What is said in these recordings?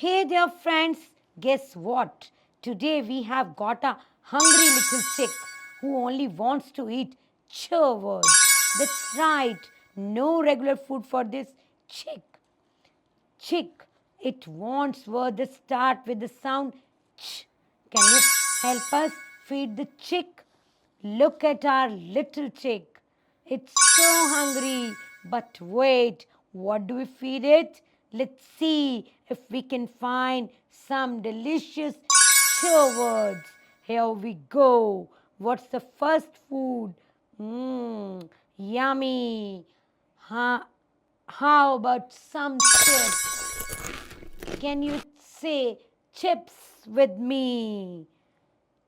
Hey there, friends. Guess what? Today we have got a hungry little chick who only wants to eat churwords. That's right, no regular food for this chick. Chick, it wants words that start with the sound ch. Can you help us feed the chick? Look at our little chick. It's so hungry. But wait, what do we feed it? Let's see if we can find some delicious show words. Here we go. What's the first food? Mmm, yummy. How about some chips? Can you say chips with me?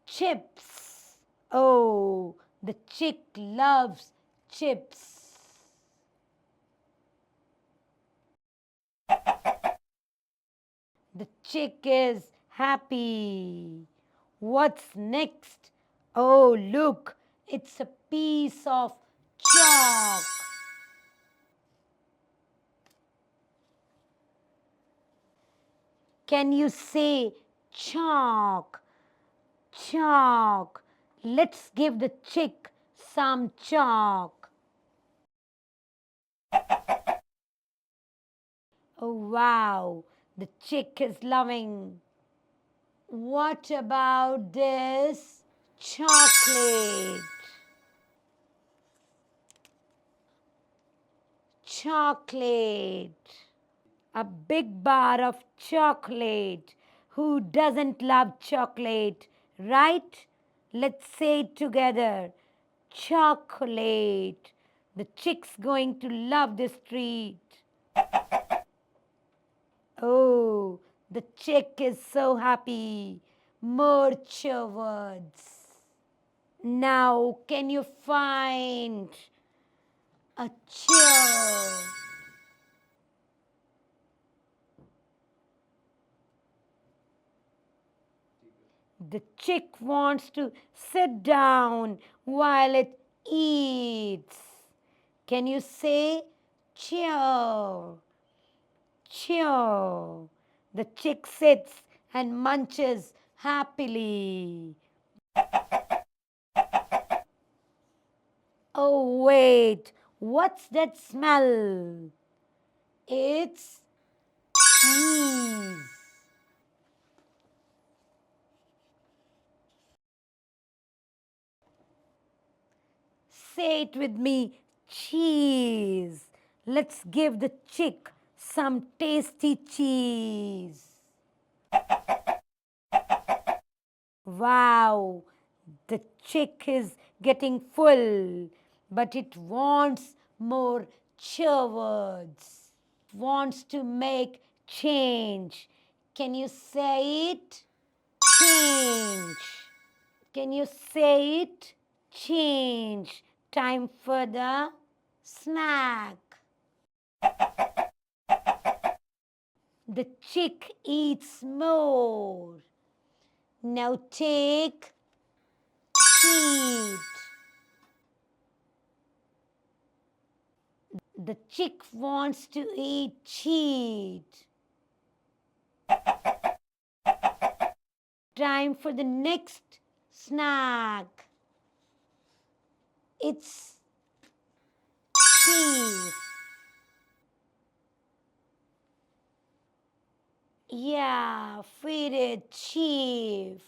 Chips. Oh, the chick loves chips. The chick is happy. What's next? Oh, look, it's a piece of chalk. Can you say chalk? Chalk. Let's give the chick some chalk. Oh, wow. The chick is loving. What about this chocolate? Chocolate. A big bar of chocolate. Who doesn't love chocolate, right? Let's say it together. Chocolate. The chick's going to love this treat. Oh, the chick is so happy. More words. Now, can you find a chair? The chick wants to sit down while it eats. Can you say chair? Chair. The chick sits and munches happily. Oh, wait. What's that smell? It's cheese. Say it with me, cheese. Let's give the chick some tasty cheese. Wow, the chick is getting full, but it wants more words. Wants to make change. Can you say it? Change. Can you say it? Change. Time for the snack. The chick eats more. Now take cheat. The chick wants to eat cheat. Time for the next snack. It's cheese. Yeah, feed it, chief.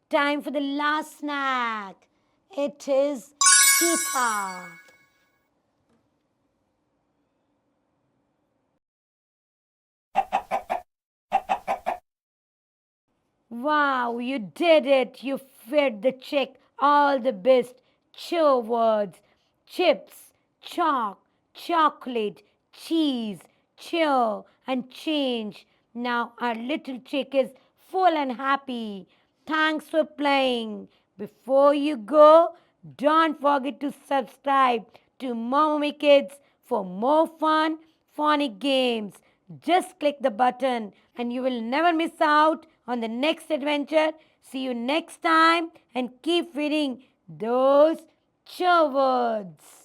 Time for the last snack. It is cheetah. Wow, you did it. You fed the chick all the best chew words. Chips, chalk, chocolate, cheese, cheer, and change. Now our little chick is full and happy. Thanks for playing. Before you go, don't forget to subscribe to Mommy Kids for more fun, funny games. Just click the button and you will never miss out on the next adventure. See you next time and keep reading those words.